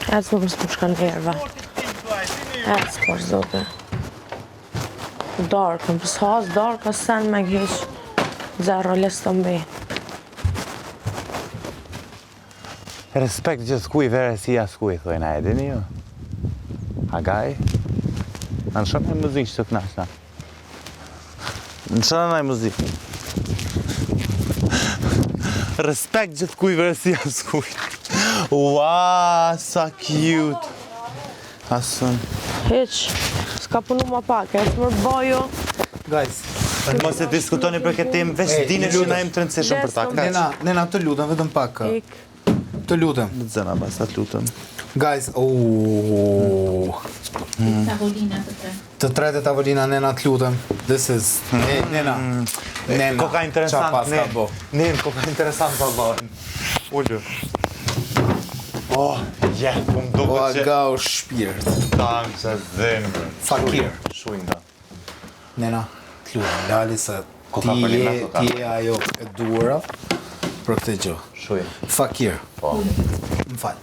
E të më s'më shkan herëve. E të s'po zote. Darkën, pës has darka sen me gjeq. Zero les të mbi. Respekt gjithë kuj, vere si as kuj, thojna e dini ju. Agaj? Në shumë e muzikë që të knashna. Në shumë e muzikë. Respekt gjithë kuj, vere si as kuj. Ua, sa cute. Asun. Heq, s'ka punu ma pak, e të mërë bojo. Guys, Mos e diskutoni për këtë temë, veç dini që na jemi të rëndësishëm për ta. nena, të lutem, vetëm pak. Ik. Të lutem. Në zëna basa, të lutem. Guys, Tavolina të tre. Të tretë tavolina, nena, të lutem. This is... Nena. Nena. Koka interesant, Qa pas ka bo? koka interesant pa bëhen. Ullu. Oh, më duke O, që... ga o shpirt. Tanë që dhenë, Fakir. Shuin da. Nena, të lutem, Lali, se Koka për lina, koka. ti je ajo e duara për këtë gjë. Shuin. Fakir. Po. Më fal.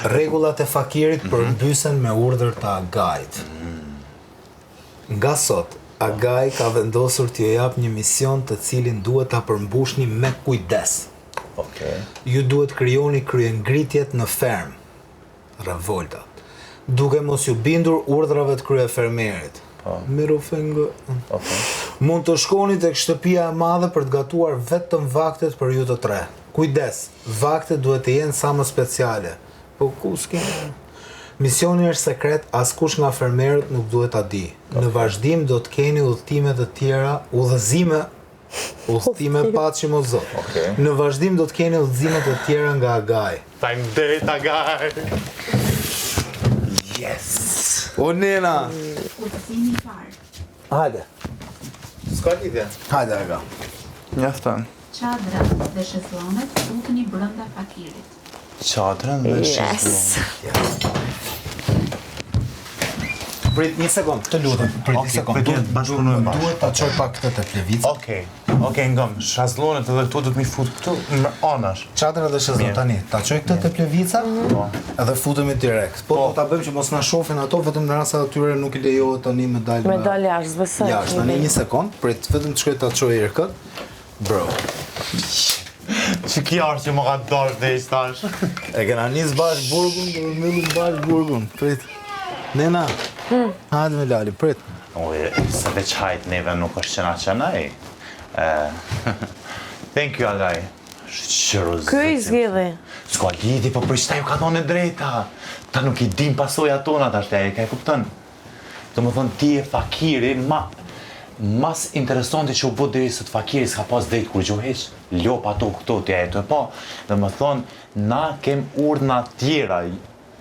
Rregullat e fakirit përmbysen me urdhër të Agajit. Nga sot, Agaj ka vendosur t'ju jap një mision të cilin duhet ta përmbushni me kujdes. Okej. Ju duhet krijoni kryengritjet në ferm, revoltat, duke mos ju bindur urdhrave të kryefermerit. Miro fengë. Okej. Mund të shkoni tek shtëpia e madhe për të gatuar vetëm vaktet për ju të tre. Kujdes, vaktet duhet të jenë sa më speciale. Po ku s'kemi? Misioni është sekret, askush nga fermerët nuk duhet ta di. Në vazhdim do të keni udhëtime të tjera, udhëzime paçi o Zot. Okej. Në vazhdim do të keni udhëzime të tjera nga Agaj. Faleminderit Agaj. Yes. O nena, Udhëzimi i parë. hajde. S'ka lidhje. Hajde Aga. Njafton. Çadra dhe shezllonet futeni brenda fakirit. Çadrën dhe Yes. Prit një sekond, të lutem. Prit një Okej, sekond. prit, bashkëpunojmë bashkë. Duhet ta çoj pak këtë te plevica. Okej, ngëm, shazllonet edhe këtu do të mi fut këtu më anash. Çadra dhe shezllon tani. Ta çoj këtë te plevica, edhe futemi direkt. Po ta bëjmë që mos na shohin ato, vetëm në rast se atyre nuk i lejohet tani me dalë. Me dal jashtë, zbesoj. Jashtë, tani një sekond, prit, vetëm të shkoj ta çoj herë kët. Bro. Që kjarë që më ka dorë dhe i stash. E kena nis bash burgun, do mbyllim bash burgun. Prit. Nena. Hajde me Lali, prit. Oj, se veç hajt neve nuk është qëna qënaj. Thank you, Agaj. Shqyruz. Ky i zgjidhi. S'ka lidi, po për qëta ju ka thonë e drejta. Ta nuk i dim pasoja tona të ashtë, e ka e kuptën. Të më thonë, ti e fakiri, mas interesanti që u bët dhe së të fakiri s'ka pas drejt kur gjuheq, lop ato këto t'ja e të pa. Dhe më thonë, na kem urdhna tjera,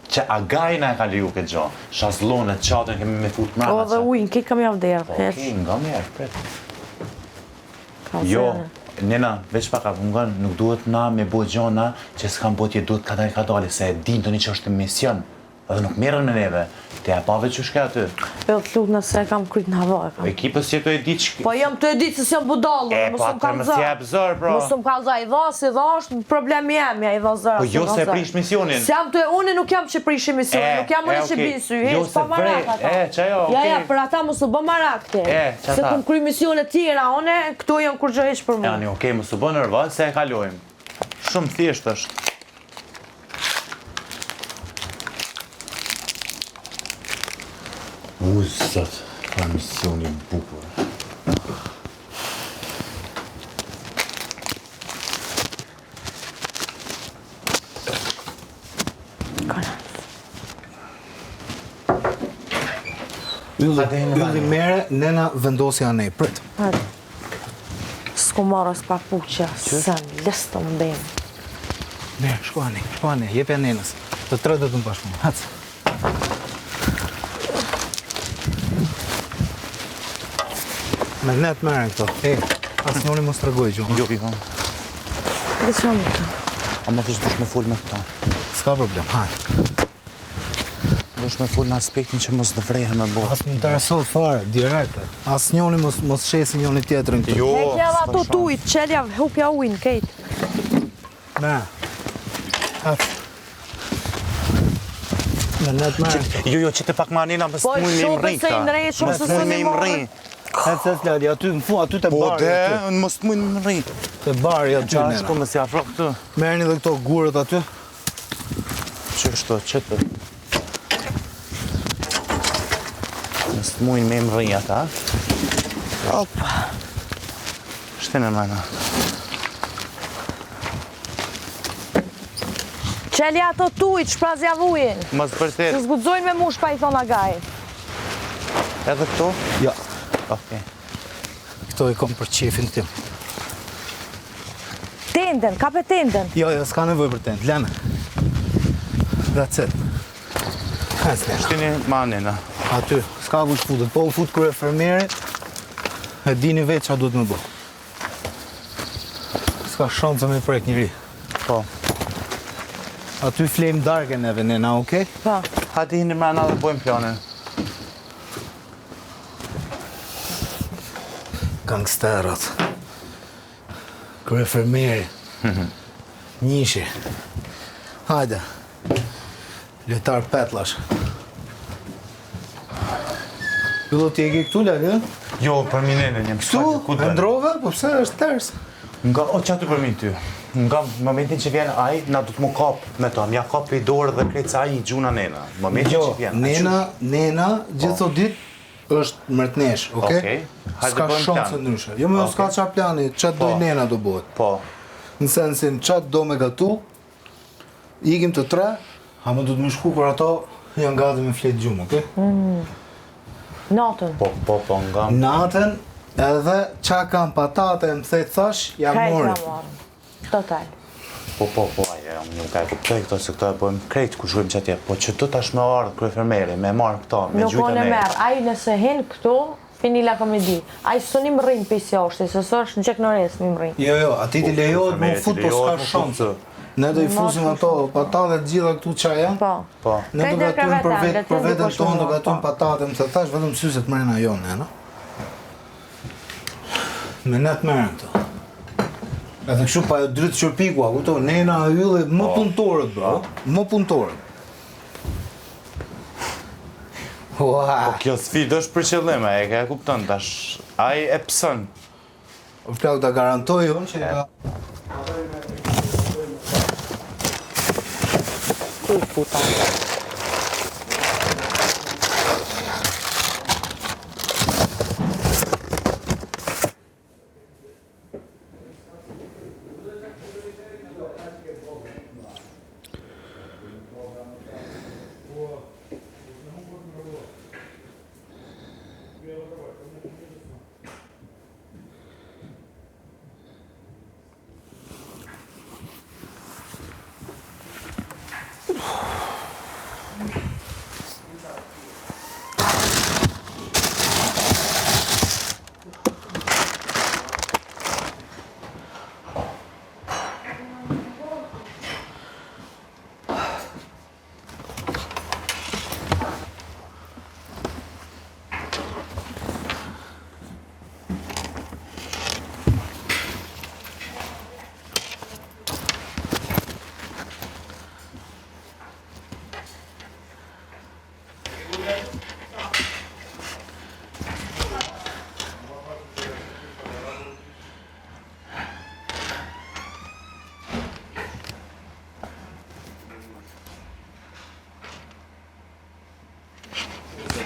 që Agaj na e ka liju këtë gjo. Shazlonet, qatën, kemi me fut mrana. O dhe ujnë, ki kam javë derë. Okej, nga merë, pret. Jo, nena, veç pak a pungon, nuk duhet na me bo gjona që s'kam bo t'je duhet kadali, se e din të një që është mision. Edhe nuk merën me neve, te e pave që shke aty. Jo të lutë nëse e kam kryt në hava e kam. Ekipës që të e di që... Po jam të e ditë se s'jam budallë, E, mos po më atër kam më zë. s'jep zër, bro. Mos më kam zë, i dha, si dha është problemi jemi, i dha zërë. Po jo se e prish misionin. S'jam të unë nuk jam që prish misionin, nuk jam unë që bisu, Jo heq, se pa marak ata. qajo, Ja, okej. për ata mos u bë marak ti. që Se ata. kum kry misione tjera, one këto janë kur gjë heq për mua. Jani, okej, më së bënë nervoz se e kalojmë. Shumë thjesht është. Zot, ka misioni bukur. Ylli mere, nena vendosi anej, prit. Hajde. S'ku marrë as papuqja, sen, listë më ndemë. Ne, shko anej, jepja nenës. Të tre do të më bashkë. Hacë. Me net merën këto. Asë njoni mos të regoj, gjuhë. Jo, pikon. Dhe që më të? A më thështë dush me full me këta. S'ka problem, hajde. Dush me full në aspektin që mos të vrejhe me bo. Asë më interesot fare, direkte. Asë njoni mos shesi njoni tjetërin këtu. Jo, Ne kjeva ato tujt, qelja hupja ujnë, kejt. Ne, Me net me. Jo, që të pak ma nina, më Po s'muj me shumë imri se i ndrej, shumë se Më s'u me imri. Lali, aty në fund, aty te Po, bari. de, më s'muj me imri. Te bari aty Qa, nena. shko më si afro këtu. Merrni edhe këto gurët aty. Që të. Më s'muj me imri ata. Opa. Shtene mëna. Qeli ato tujt, shprazja vujin. Më s'përtet. Se zgudzojnë me mush pa i thona gaj. Edhe këto? Ja, Okej. këto i kom për qefin tim. Tenden, kape tenden. Jo, s'ka nevojë për tent, lene. That's it. Hajde, nena. Shtini ma nina. Aty, s'ka ku t'futet. Po u fut kërë fermeri, e dini vetë qa duhet me bo. S'ka shansë me prek njëri. Po. Aty flejmë darke neve, nena, okej? Po. Hati hini mrena dhe bojmë planin. Gangsterat. Kërë fermeri. Njishi. Hajde. Letar petlash. Ju do t'jegi këtu, lagë? Jo, për minene njëm. Këtu? E ndrove? Po pse është tërës? Nga, o që aty për min ty? Nga momentin që vjen aj, na du të mu kap me to. Mja kap i dorë dhe krejtë sa i gjuna nena. Momentin Jo, që vjen. nena, gjithë të ditë është mërtnesh, okej? Okej. Hajde S'ka bëjmë shansë plan. ndryshe. Jo, më s'ka qa plani, qatë doj nena do bëhet. Po. Në sensin, qatë do me gatu, ikim të tre, a më du të më shku kur ato janë gati me fletë gjumë, okej? Natën. Po, nga. Natën, edhe qa kam patate më thejtë thash, jam Krejt mori. ka marrën. Total. Po, aje, nuk ka e kuptoj këto, se këto e bëjmë krejt ku shkojmë që atje. Po që të tash me ardhë kërë fermeri, me marrë këto, me Nuk gjujtë unë e me. merë. Ai nëse hin këtu, finila komedi. Ai s'uni më rrinë pisi oshti, se së është në gjek në resë mi më rrinë. Jo, ati ti lejohet më fermeri, fut, ti po s'ka lejohet mu fut, shansë. Ne do i fusim ato patate të gjitha këtu qa janë. Po. Po. Ne do Krejt gatujmë për kreveta, vetë, për le të vetën ndikosh tonë do më, gatujmë po. patate, më të thash vetëm syset mrena jonë, no? Me net merren këto. Edhe kështu pa e drytë qërpikua, këto, nena e ylle, më punëtorët, bro. Më punëtorët. Ua, Kjo sfidë është për qëllime, e ka e kupton tash. Ai e pësën. o plak ta garantoj unë që ka... Kuj puta.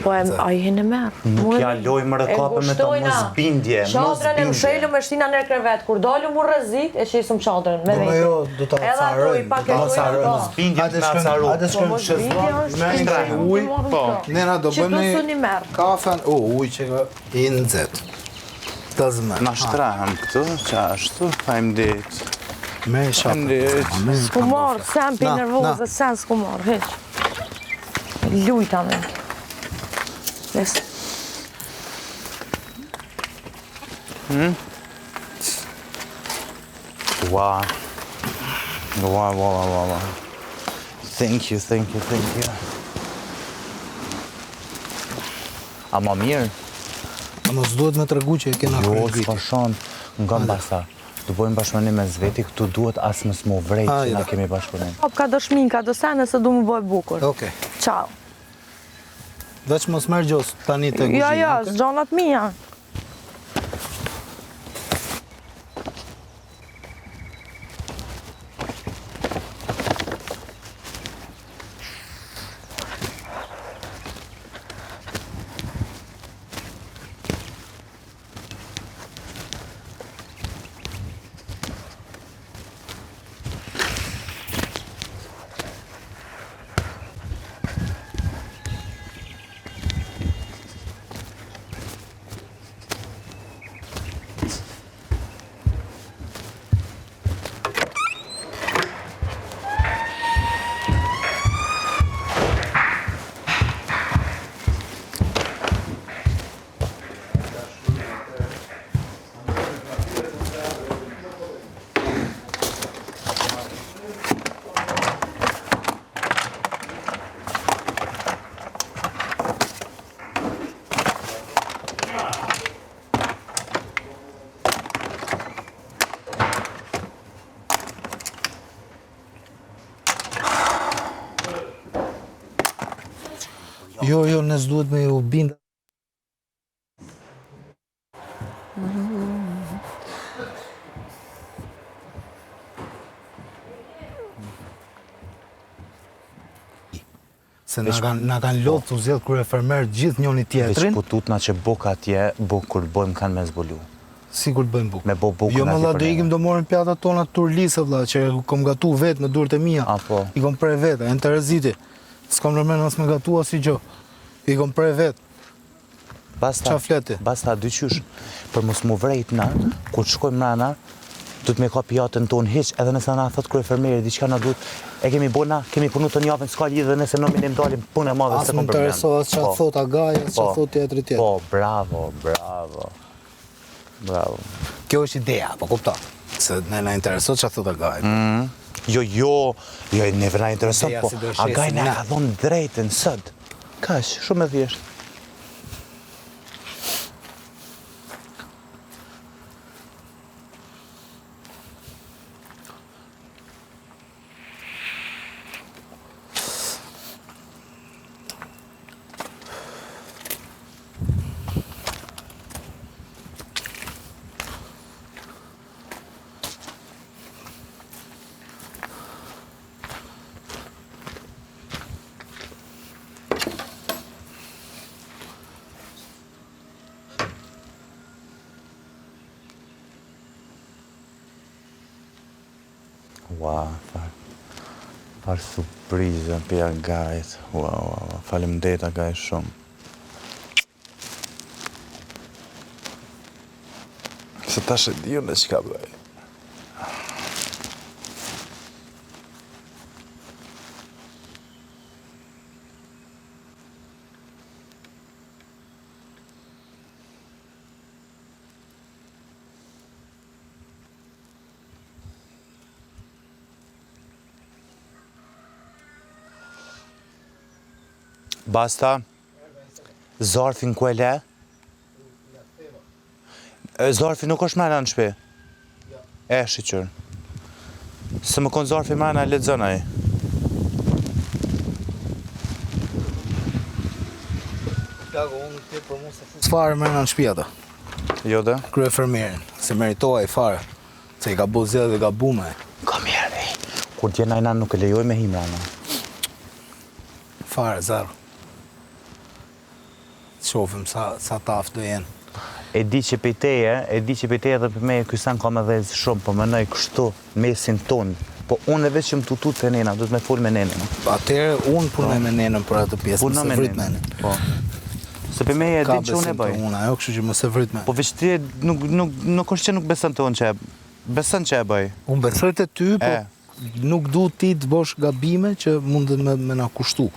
Po e ai hin e merr. Nuk ja loj më rëkape me to, mos bindje, mos Çadrën e mshelu bindje. me shtina në krevet, kur dalu mu rrezik, e shisëm çadrën me Po vete. jo, do ta Edhe ato i acarojmë, paketojnë, Mos bindje Hajde me shkojmë, acaru. hajde shkojmë në shezlong, merrni një ujë. Po. Nena, do Që bëjmë këtu s'u një merr. kafen, ujë që ka i nxehtë. Të zme. Na shtrahem këtu, që ashtu, faleminderit. Me i shatë. Faleminderit. S'ku marr, sen pi Na, nervoze, na. sen s'ku marr, hiq. Lujta me. Yes. Wow. Wow. Thank you. A ma mirë? A mos duhet me tregu që e kena Jo, krejt s'ka viti. shanë nga mbasa. të bëjmë bashkëpunim me zveti, këtu duhet as mos mu vrejt që na kemi bashkëpunim. Ka do shmin, ka do sene se du më bëj bukur. Okej. Ciao. Veç mos merr gjos tani te kuzhina. Ja, okay? zgjonat mia. Jo, ne s'duhet me u bind. Se na kanë lodhë të zjedhë kërë fermer gjithë njoni tjetrin. Veç pututna që boka atje, kur bëjmë kanë me zbulu. Sigur të bëjmë bukë. Me bo bukën Jo më atje dha, për do neve. ikim do morim pjatat tona turlisë, vlla, që kom gatu vetë me durët e mia. Apo. I kom prej vetë, e në të reziti. S'kom nërmen as me gatu as i gjo. I kom prej vetë. Basta, Qa fleti? basta dyqysh, për mos mu vrejt na, kur të shkojmë mrena, du të me ka pjatën tonë hiq, edhe nëse na thot kërë fermeri, diqka na duhet, e kemi bo na, kemi punu të njavën, s'ka lidhe nëse në minim dalim punë e madhe, As se më kom problem. interesohet as qa thot Agaja, as qa thot tjetri tjetër. Po, bravo, bravo. Bravo. Kjo është ideja, po kupta. Se ne na interesohet qa thot Agaja. Jo, neve na intereson, Ideja po, si do e shesim Agaj na na. ka thonë drejtën sot. Kash, shumë e thjesht. Ua, farë surprizë për Agajt. Ua, faleminderit Agaj shumë. Se tash e di unë çka bëj. Basta, zarfin ku e le? Zarfi nuk është mrena në shpi? E, shiqër. Se më konë zarfi mrena, lexon ai. S'fare mërna në shpia ta, Jo dhe? krye fermerin. Se meritoa i fare. Se i ka bo zjedhe dhe gabume. Ka mirë, kur t'jena jena nuk e lejoj me hi mrena. Fare, zero. Shofim sa taf do jenë. E di që pejteje dhe për me ky sen ka me dhezë shumë, po mënoj kështu mesin tonë. Po unë e veç që më tutut të nena, du të me full me nenën. Atere, unë punoj me nenën për atë pjesë, Puno mëse me vrit nenën. menën. Po. Se për me e Ka din që unë e besim të bëj. unë, ajo kështu që mëse vrit menën. Po veç ti nuk është që nuk beson të unë që e beson që e bëj. Unë besoj të ty, po E. nuk du ti të bosh gabime që mundet me na kushtu.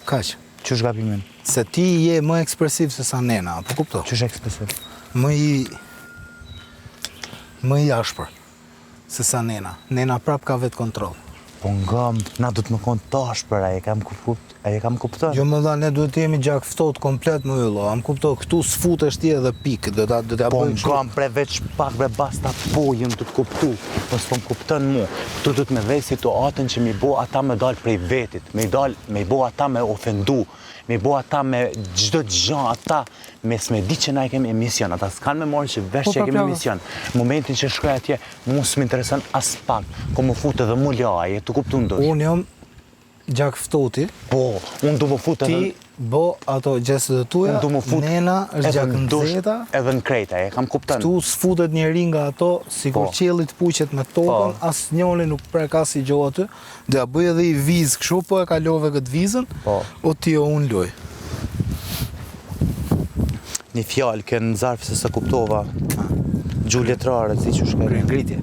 Kaq. Që është gabimin? Se ti je më ekspresiv se sa nena, apo kupto? Që është ekspresiv? Më i ashpër se sa nena. Nena prap ka vetë kontrol. Po nga, na du të më konë tash për a e kam kupton? Jo më dha, ne duhet të jemi gjak ftohtë komplet më yllo. Am kupton, këtu sfutesh ti edhe pikë, do ta Po bëj nga bre veç pak bre basta po jëm të kuptu, po s'pom kupton mu. Këtu du të me vej situatën që mi bo ata me dal prej vetit, me bo ata me ofendu, me bo ata me gjdo gjan ata me s'me di që na i kemi emision, ata s'kan me marrë që vesh që e kemi emision. Momentin që shkoj atje, mu s'mi interesan as pak, ko më fut edhe mu laj, e të kuptu ndosh. Unë jam gjak ftohti. Po, unë du më fut edhe... Ti bo ato gjestet e tuja, Unë du më fut nena është gjak nxehta. Edhe në krejta, e kam kupton. Tu sfutet njeri nga ato, sikur qielli të puqet me tokën, as njoni nuk prek as i gjo aty. Dhe ja bëj edhe i viz kështu, po e kalove këtë vizën, o ti o unë loj. Një fjalë kënë zarfë se se kuptova. Gjuljetrare, si që shkaj. Kryengritje.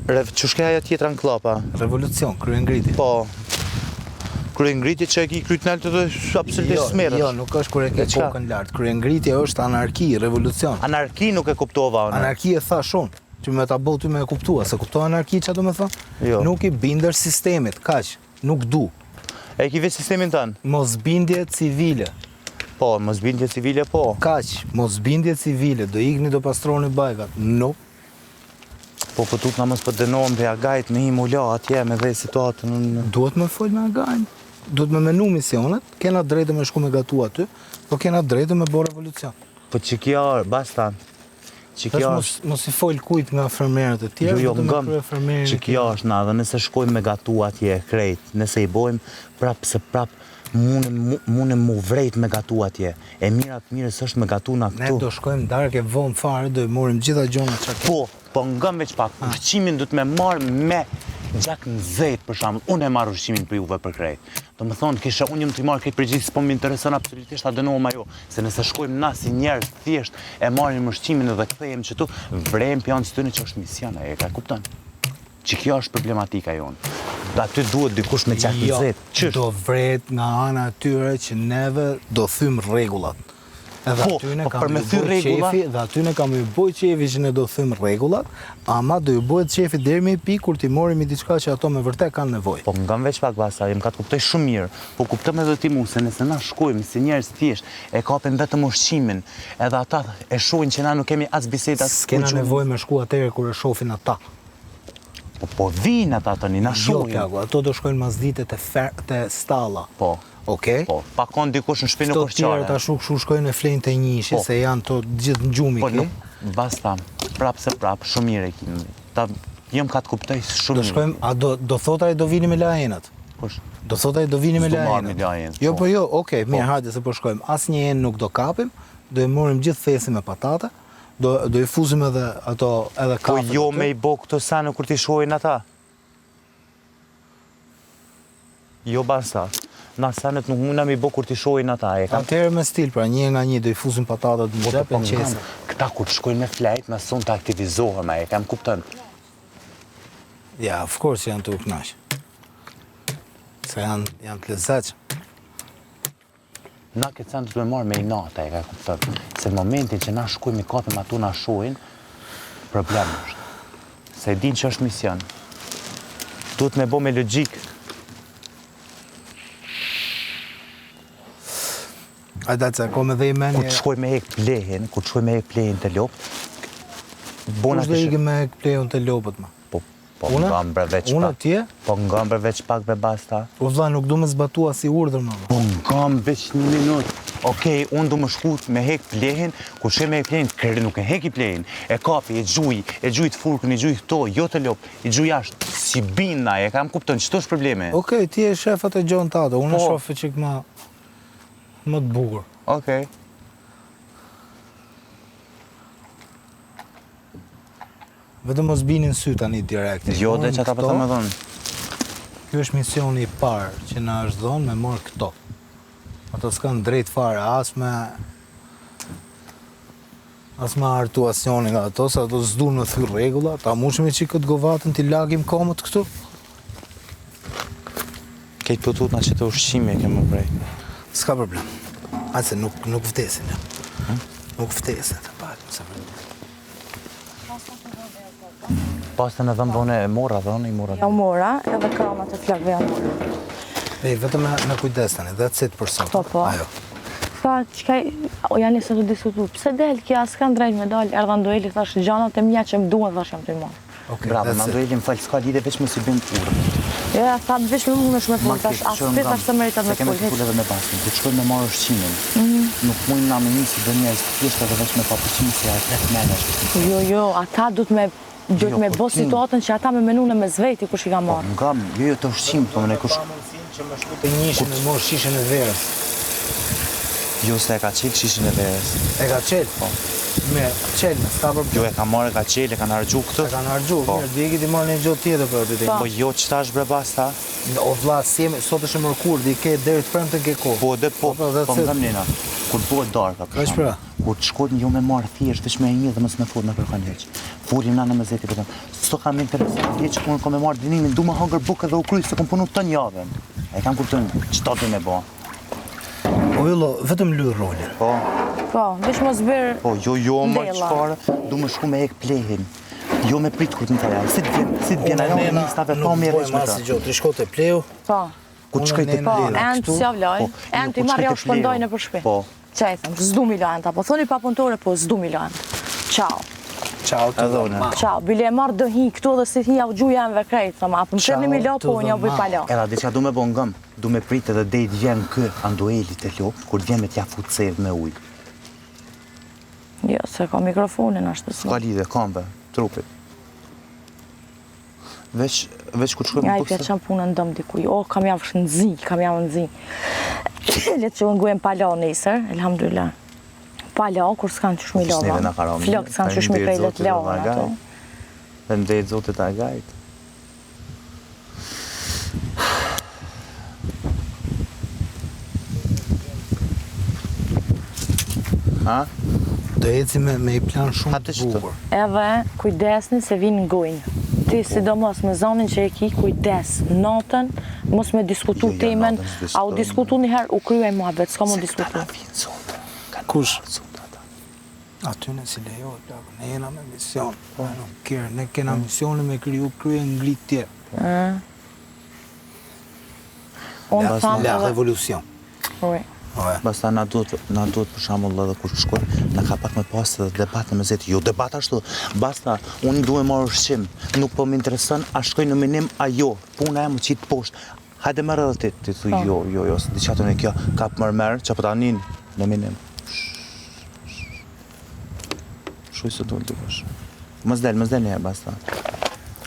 Që shkaj aja tjetra në klapa. Revolucion, kryengritje. Po. Kryengritje që e ki krytnel të dhe absolutisht smerës. Jo, nuk është kur e ke kokën lartë. Kryengritje është anarki, revolucion. Anarki nuk e kuptova. Anarki e thash unë, që me ta bëu ty me e kuptua. Se kuptova anarki që do me thënë? Jo. Nuk i bindesh sistemit, kaq, nuk du. E ki veç sistemin tanë? Mosbindje civile. Po, mosbindje civile po. Kaq, mosbindje civile, do ikni do pastroni bajkat. No. Po tut nga mos për dënohem dhe agajt me him u la atje me dhe situatën. Duhet me fol me agajnë. Duhet me menu misionet, kena drejtë me shku me gatu aty, po kena drejtë me bo revolucion. Po që kja basta. Që kja është... Mos i fol kujt nga fermerët e tjerë, Jo, do me krye fermerin e që kja është na, dhe nëse shkojmë me gatu atje krejt, nëse i bojmë prap se prap, mune mu vrejt me gatu atje. E mirat mirës është me gatu na këtu. Ne do shkojmë darke vonë fare, do i morim gjitha gjona që ke. Po ngëm veç pak, ushqimin du të me marë me gjak në zejt për shamë. Unë e marë ushqimin për juve për krejt. Do më thonë, kisha unë jëmë të i marë krejt përgjithë, s'po më interesën absolutisht a dënohëm ajo. Se nëse shkojmë na si njerës thjesht, e marrim ushqimin edhe këthejmë që tu, vrejmë pjanë së tëne që është misiona, e ka kupton? Që kjo është problematika jonë. Da aty duhet dikush me gjak në zejt. Jo, do vret nga ana atyre që neve do thymë regullat. Edhe atyne kam ju boj qefi, dhe atyne kam ju boj qefi që ne do thymë regullat, ama do ju bojt qefi deri me pi kur ti morim i diçka që ato me vërtet kanë nevojë. Po nga veç pak basa, jem ka të kuptoj shumë mirë, po kuptëm edhe ti mu se nëse na shkojmë si njerës thjesht, e kapim vetëm ushqimin, edhe ata e shohin që na nuk kemi as biseda. S'kena nevojë me shku atere kur e shofin ata. Po vinë ata tani, na shohin. Jo, Pjago, ato do shkojnë masdite te stalla. Po. Okej? Po, pa konë dikush në shpinë Këto tjerë ta shu shkojnë e flejnë të njëshi, se janë të gjithë në gjumi Po, ki. basta, prap se prap, shumë mire ki. Jem ka të kuptoj shumë Do shkojmë, a do thot ai do vini me lajenat? Kush? Do thot ai do vini me S'do marrë me lajenat? lajenat, Jo, po. po jo, okej, mirë, hajde se po shkojmë. As një enë nuk do kapim, do i morim gjithë thesin me patate, do i fuzim edhe ato, edhe Po kafe. jo me i bo këto sene kur ti shohin ata? Jo basta. Na senet nuk muna me i bo kur ti shohin ata. Atëherë me stil, pra një nga një do i fuzim patatet në gjep e qesë. Këta kur të shkojnë me flejt, me son të aktivizohem, e kam kuptën. Ja, of course janë të u knaqë. Se janë të lezetshëm. Na këtë sen të me marrë me i nata, e ka kuptën. Se në momentin që na shkojmë i kapim atu na shohin, problem është. Se din që është mision. Duhet me bo me logjik. Ajde, që ko me dhe i menje... Kur të shkoj me hek plehin, të lopë, bona Kush dhe ike me plehun të lopët ma? Po nga mbre veç pak. Unë tje? Po nga mbre veç pak be basta. Po vla, nuk du me zbatua si urdhër ma. Po nga mbre veç një minut. Okej, unë du më shkut me hek plehin, kur shkoj me hek plehin, kërë nuk e hek i plehin. E kapi, e gjuj të furkën, e gjuj këto, jo të lopë, i gjuj ashtë, si bina, e kam kuptën, që to është probleme? Okej, ti e shefat e gjonë tato, unë e shofe qik më të bukur. Okej. Vetëm mos binin sy tani direkt. Jo, dhe që ata për të me dhonë. Kjo është misioni i parë që na është dhonë me morë këto. Ato s'kanë drejt fare, as me artuacioni nga ato, se ato s'du në thy regula, ta mushme që këtë govatën t'i lagim komët këtu. Kejtë pëtut nga që të ushqime kemë prej. S'ka problem. Ase nuk vdesin. Nuk vdesin të pak. pastën e dhëmbone e mora, i mora. Ja u mora, edhe kranat e flakëve ja mora. Vetëm me kujdes tani, that's it për sot. Po. Ajo. Tha, janë nisë të diskutu, pse del kja, s'kan drejt me dalë, erdha Ndoeli, thash, gjanat e mja që më duhen, thash, jam të i marë. Bravo, ma Ndoeli më falë, s'ka lide veç më si bëjmë turë. Ja, tha, veç me më shme full, tash, asë tash të meritat me Se keme të full edhe me pasën, të shkojnë me marë ushqimin. Nuk mujnë na me njësi dhe njerës të thjeshtë edhe veç me papuqinë se a tret menesh. Jo, ata duhet me bo situatën që ata me menune me zveti kush i ka marë. Nga, jo të ushqim, të mëne kush... Që më shku të njëshin e morë shishën e verës. Jo se e ka qelë shishën e verës. E ka qelë? Po. Me qelë, s'ka për... Jo e ka marë, e ka qelë, e ka nargju këtë. E ka nargju, mirë, dhe i kiti marë një gjotë tjetër për të Po jo, qëta është bre basta? O vla, sot është mërkur, dhe i ke deri të premte ke kohë. Po, dhe po, më dhëm njëna. Kur bëhet darka, për shumë. Kur të shkojnë jo me marë thjesht, veç me e një dhe mësë me fut me kërkan heq. Furim na në mëzeti, për tëmë. Së të kam interesant, që unë kom e marë dinimin, du me hangër bukë dhe u kryjë, se kom punu të njavën. E kam kuptën, qëta të me bo. O Illo, vetëm lyë rolin. Po, veç mos bërë Po, jo, më qëfare, du me shku me ek plehin. Jo me prit kur të në të si të vjen ajo me nistave, pa mirë veç me ta. Nuk bëjmë shko të pleu. Po, Ku të shkoj të enë të s'ja vloj, enë të i marrë jo shpëndojnë për shpi. Po. Qa i thëmë, zdu mi lojnë, po thoni pa punëtore, po zdu mi lojnë. Ciao. Ciao të dhone. Ciao, bile e marrë dëhi këtu dhe si hi ja u gjuja në vekrejt, thëma, apë më shërni mi lo, po unë ja u bëj palo. Era, diqa du me bo ngëm, du me prit edhe dejt vjen kë Andoeli të lop, kur vjen me t'ja fut sevë me ujë. Jo, se ka mikrofonin ashtë të Ska lidhe, kambe, trupit. Veç kur shkojmë Ja në i pjetë qanë punë në dëmë dikuj, kam javë shënë kam javë në zi. Letë që ngujem palo nesër, elhamdulillah. Palo, kur s'kanë që shmi lova. Flokët s'kanë që shmi krejlet lova në ato. Dhe ndejtë zotit Agajt. Ha? Do eci me i plan shumë të bukur. Edhe kujdesni se vinë ngujnë. Ti sidomos me zonin që e ki, kujdes, natën, mos me diskutu temen, a u diskutu njëherë, u kryoj muhabet, s'ka mu diskutu. Kush? Aty në si lejo, ne jena me mision. Ne kena misionin me kryu ngrit tjerë. Unë thamë La edhe... revolucion. Ui. Basta na duhet për shembull edhe kur shkoj, na ka pak më pas edhe debat në mëzeti. Jo debat ashtu. Basta unë duhem marrë ushqim. Nuk po më intereson a shkoj në minim a jo. Puna e më qit poshtë. Hajde më rreth ti thuj jo, diçka tonë kjo kap mërmer, çapo tanin në minim. Shuj se tonë dukesh. Mos del ne basta.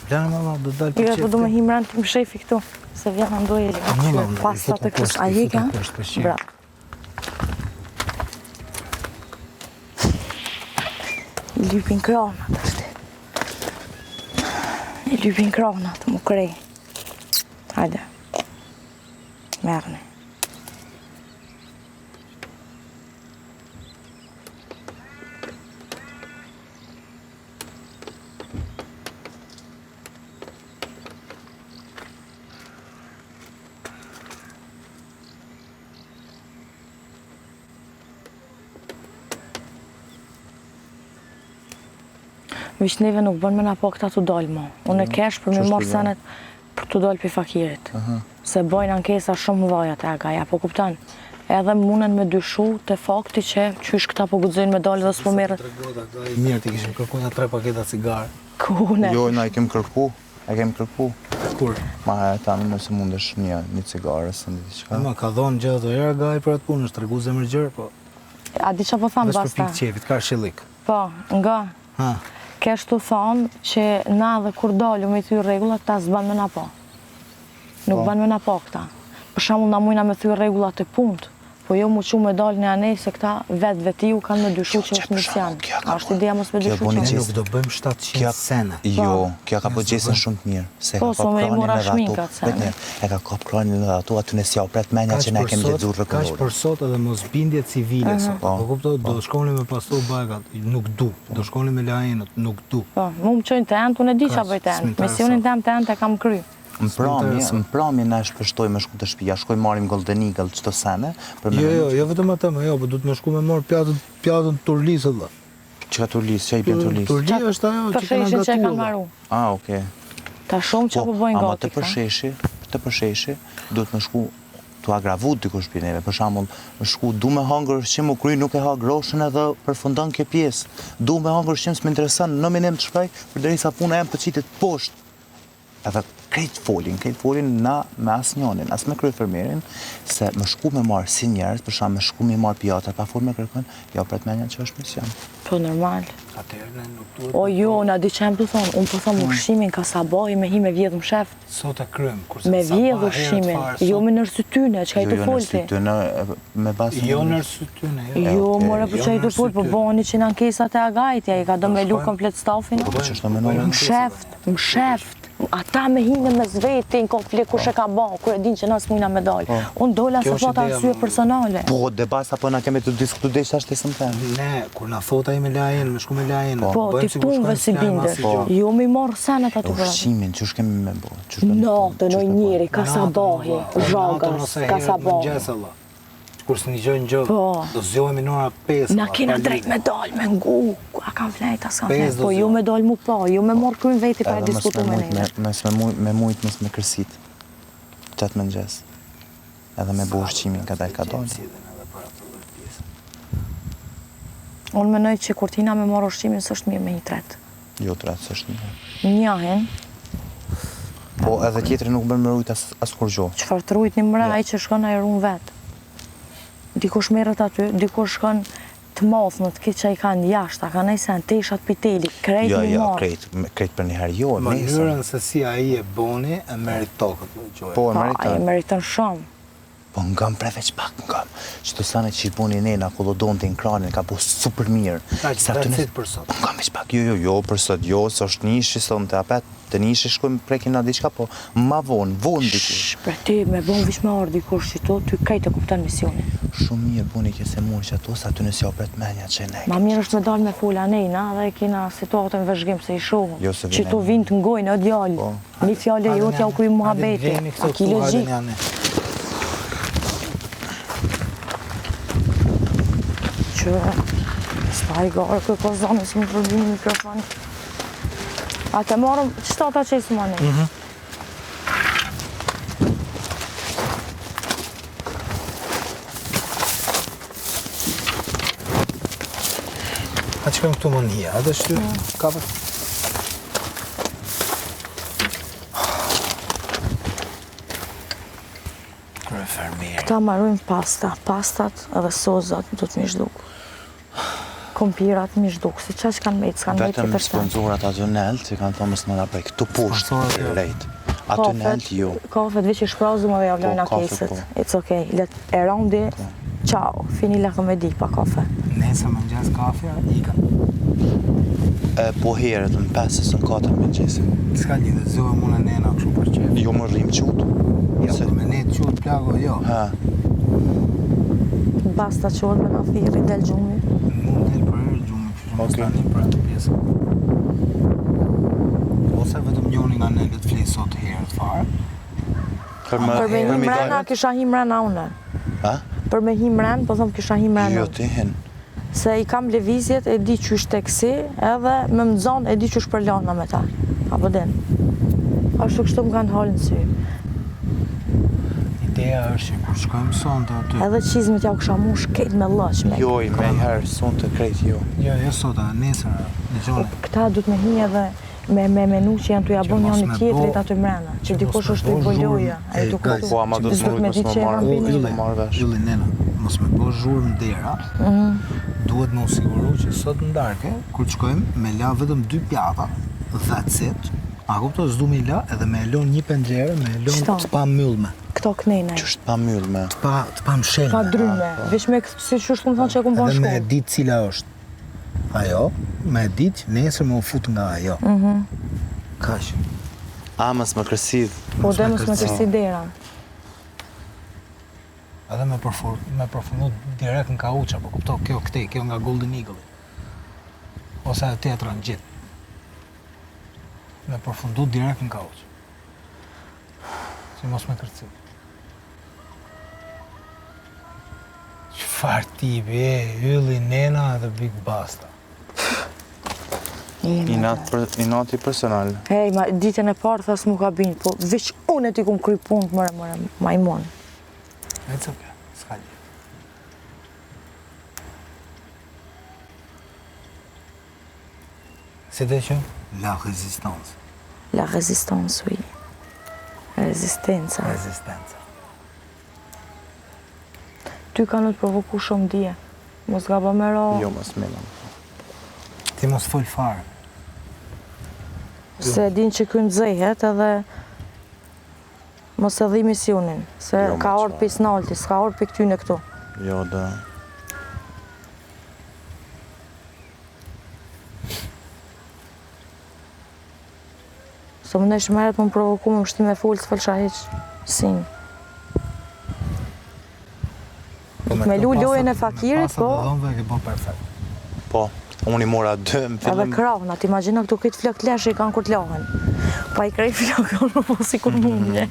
Planë mama do dal për Jo, çfarë? po du me himran të më shefi këtu, se vjen Andoeli. Pasta të kështë, a je ka? Bravo. I lypin kranat është. I lypin kranat, më krej. Hajde. Merni. Vish neve nuk bën me na po këta të dalë mo. Unë e kesh për me marë senet për të dalë për fakirit. Se bojnë ankesa shumë dhaja të Agaja, po kuptan. Edhe munen me dyshu të fakti që qysh këta po guxojnë me dalë dhe s'po merë. Mirë ti kishim kërkuar 3 paketa cigare. Kune. Jo, na e kem kërku. Kur? Ma e tani nëse mundesh një cigare, së ndi diqka. Ma ka dhonë gjë të era Agaj për atë punë, është tregu zemër gjërë, po. A di që po thamë Vesh për basta? pikë qefit, ka shillik. Po, nga. Ha. Kesh të thonë që na dhe kur dalu me thy regullat, ta s'ban me na po. Nuk ban me na po këta. Për shembull na mujna me thy regullat e punët, po jo mu që me dalë në anej se këta vetiu kanë me dyshu që është misjan. A është ideja mos me dyshu Ne që nuk do bëjmë 700 sene. Jo, kjo ka po gjesën shumë të mirë. Se Po, ka s'o kap me i kranin mora edhe shminkat, ato. se. Vetë një, e ka kap kranin edhe ato, aty në s'ja u pret menja që ne kemi lexuar Kaq rregullore. për sot edhe mos bindje civile sot. Po kuptoj, do shkonin me pastor bajkat, nuk du. Do shkonin me lajenët, nuk du. Po, mu më qojnë të entë, unë e di qa bëjt të entë. s'mintar Misionin sa. të entë e kam kry. Më pramje na shpeshtoj me shku të shtëpia, shkoj marrim Golden Eagle çdo sene për me. Jo vetëm atë, jo, po duhet me shku me marr pjatën turlisë valla. Që ka turlis, që i bjen turlis? Turli është ajo që Përsheshin që e kanë gatuar. maru. Okej. Ta shumë që po bojnë ama gati. të përsheshi, duhet me shku të agravu dikush për neve. Për shembull, me shku du me hangër ushqim u kry nuk e ha groshën edhe përfundon kjo pjesë. Du me hangër ushqim s'më intereson në minim të shpej, përderisa puna jem të qitit poshtë. Edhe krejt folin na me asnjonin, as me kryefermierin, se më shku me marë si njerës, për shembull me shku me marë pjata pa fol me kërkën, jo për të menja që është mision. Po normal. Atëherë ne nuk duhet. O jo, na di që më thonë, unë po thonë ushqimin kasabahi me hi me vjedhë më sheft. Sot e krym, kurse Me sa vjedhë pa herët ushqimin, fare, jo sot- me nërë sytyne, që ka i të folti. Me basën. Jo në sytyne, jo. Jo, okay. more për që i të folti, po boni që në ankesat e agajtja, i ka do me lu komplet stafin. Po që është në menojnë? Më sheft. Ata me hinë me zveti në konflikt kush e ka ba, kur e din që nësë mujna me dalë. Unë dola se Kjo është thot ideja arsye më- personale. Po, debas apo na kemi të diskutu dhe që ashtë të sëmë temë. Ne, kur na thota i me lajen, me shku me lajen. Po, ti punëve si binde. Jo me i morë senet aty për. Ushqimin, që është kemi me bo? Natë, në njeri, kasabahi, zhagas, kasabahi. Kurse një gjë në gjë, Po. do zgjohemi në ora 5. Na kena drejt me dalë, me ngu, a kam flejt, as kam Pes flejt, do po zjo. ju me dalë mu pa, ju me morë kryin veti pa e Edhe diskutu me neve. me mujt, mes me kërsit. Qatë me ngjes. Edhe me bo ushqimin ka dalë ka dalë. Unë menoj që kur tina me morë ushqimin, së është mirë me i tret. Jo të ratë, është një. Njahin, Po edhe tjetëri nuk bën me rujt as kur gjo. qëfar të rujt një mëra, ai që shkon a i runë vetë. Dikush merët aty, dikush shkon të mosnët, këtë që i kanë jashtë, a kanë ejsen, teshat piteli, krejt Jo, një jo, marë. krejt për një herë, jo, nesër. Mënyrën se si ai e boni e merit tokët, me gjojë. Po, e Pa, a i meriton. meriton shumë. Po ngam preveç pak ngam. Që të sane që i buni nena, kolodon të kranin, ka po super mirë. Sa That's të it për sot. Po ngam veç pak, jo, për sot, jo, së është nishi, sot të apet, të nishi shkojmë prekin na diçka, po ma vonë diku. Shhh, për ti me bon vish me ardhi kur që to, ty kajtë e kuptan misionin. Shumë mirë buni që se mund që ato, sa të nësja pret menja që ne. Ma mirë është me dalë me fola nejna dhe e kina situatën vëzhgim se i shohëm. Jo, se që vjen tu e- vinë të ngojnë, o djallë. Po. Një fjale jo t'ja u kuj muhabeti. A ki logjik? Që s'ta i garë këj pozoni si më përbini mikrofoni. A te marëm, qëta ta qesë më ne? A që këmë këtu më njëja, a dhe shty, kapër? Krefermirë. Këta marrujnë pasta, pastat edhe sozat do të mishduk. Kompirat mishduk, si qa që kanë mejtë, s'kanë mejtë Vetëm tjetër sen. sponsorat aty nelt, që kanë thonë mësë më da prej, këtu poshtë, Sponsorat, jo. rejt. Aty nelt, jo. Kafet veç i shprazu më dhe javlojnë Po, kafe, akesit. po. It's okay, let e rondi, ciao, fini lekë me di pa kafe. Nesër më ngjas kafja, ika. Po herët, në 5 në 4 me gjesi. S'ka lidhe, zëve mune nena kështu për qef. Jo më rrim qutë. Jo, Se- me ne të qut plago, jo. Ha, Basta qohet me na thirri del gjumi. Mund del për herë gjumi, kështu që mos Okej. tani për atë pjesë. Ose vetëm njoni nga ne le të flisë sot herët fare. për më Për me hi mi mrena, dalë. kisha hi mrena une. Ha? Për me hi mren, po thëmë kisha hi mrena. Jo, ti hin. Se i kam levizjet, e di qysh teksi, edhe me më zonë, e di qysh për lana me ta. Apo din. Ashtu kështu më kanë halë në sy. Ideja është që kur shkojmë sonte aty. Edhe qizmit ja u kësha mush kejt me lëq me. Jo, i me herë, sonë të krejt, jo. Jo sot, a nesër, në gjone. Këta du të me hi edhe me menu që janë të ja Që bon mos njën me tjetrit bo- aty mrena. Që që dikush mos me është të i bo boljoja. zhurmë. A i të Guys, kuptu. Po, ama do të S'du më me rujt, di mos që e më kam marrë. bini. Ylli, marrë vesh. Ylli, nena, mos me bo zhurmë dera. Duhet me u siguru që sot në darke, kur të shkojmë, me la vetëm 2 pjata, that's it. A kupto, s'du me la edhe me elon një penxhere, me elon Qëta? të pa myllme, Këto knejnë. Që është pa myllë me. të pa mshelme. Pa dryme. Vesh me si që është këmë thonë që e këmë bon Edhe me e shkollë. ditë cila është. Ajo, me e ditë, nesër me u fut nga ajo. Kaq. Amës më kërsidh. Po mos dhe me mos me kërcen. kërsi dera. Edhe me përfundu direkt në kauqa, po kupto, kjo këtej, kjo nga Golden Eagle. Ose ajo tjetra në gjithë. Me përfundu direkt në kauq. Si mos me kërci. Qëfar tipi, ylli, nena dhe Big Basta. Inati personal. Hej, ma ditën e parë thas mu ka binë, po veç unë e ti kum kry punë të mëre, majmon. It's okay, s'ka gjë. Si të që? La résistance. La résistance, oui. Rezistenca. Rezistenca. Ty ka në të provoku shumë dje. Mos ga bë me ro. Jo, mos me lëm. Ti mos fol fare. Se din që kënë dzejhet edhe mos e dhi misionin. Se Jo, ka ma orë qa. për snalti, s'ka orë për këtyne këtu. Jo, da. Se më nesh meret më provoku më mështi me full, s'fol shahiq sin. Me lu lojën e fakirit, po, Me dhëmve e ke bo perfekt. Po, unë i mora 2 në edhe fillim. krahna, t'imagina këtu këtë flok lesh i kanë kur t'lohen. Pa i krej flok, në po si kur mundje.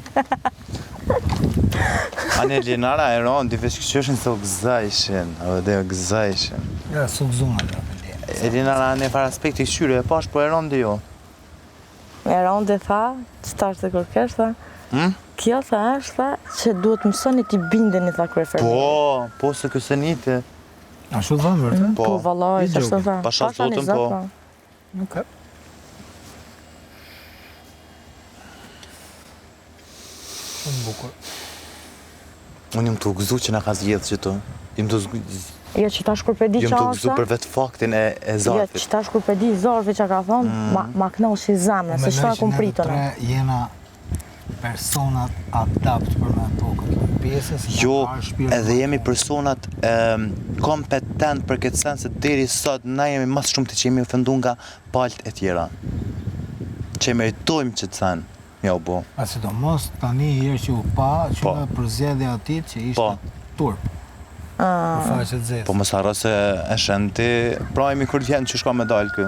Ane Linara e ronë, di veç këshëshin se u gëzajshin, edhe dhe u gëzajshin. Ja, su gëzuna dhe. E Linara në par aspekti këshyre e pash, po e ronë dhe jo. E rondi tha, që tash të kërkesh, tha, kjo tha është, tha, që duhet mësoni t'i bindeni, tha krefer. Po se këse njite. A shu dhëmë, vërte? Po, Po, vallaj, i që shtë gjoki. tha. Pasha zotën, po. Okej. Shumë bukur. Unë jam të gëzu që na ka zgjedhë që të. Jam të Jo, që tash kur pe di Jam të gëzu qasa, për vetë faktin e jo, zarfit. që tash kur pe di zarfi që ka thonë, ma knosh i zamre, se shta kum pritën. Jena personat adapt për me ato këtë pjesës. Jo, edhe jemi personat kompetent për këtë sens se deri sot na jemi mas shumë të që jemi ofendu nga palët e tjera. Që meritojmë që të sen, ja u bo. A sidomos tani herë që u pa, që Po. nga përzjedhja atit që ishte turp. Për faqet zezë. Po mos harro se e shenti, pra jemi kur vjen që shka me dalë kë.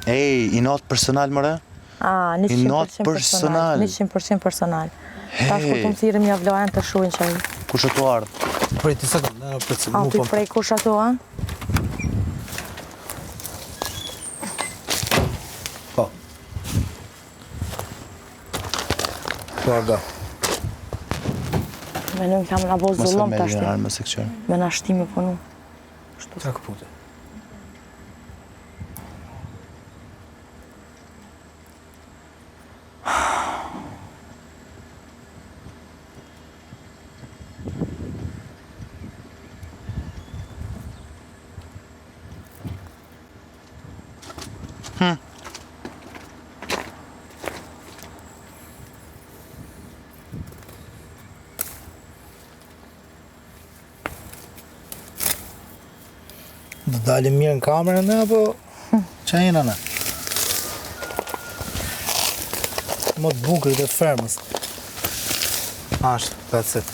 Ej, i natë personal mëre? A, 100% personal. 100% personal. Tash kur të më thirëm ja vlohen të shuin që ai. Kush e tu ardhë? Prej të sekund, në përcim, A, mu ty po. prej kush ato, a? Po. Po, aga. Me nuk kam nga bo Mos e zullom me të ashti. lirar me se këqër. Me na shtime punu. Qa këpute? Do dalim mirë në kamerën në, apo qa jena në? Më të bunkrit e të fermës. Ashtë, that's it.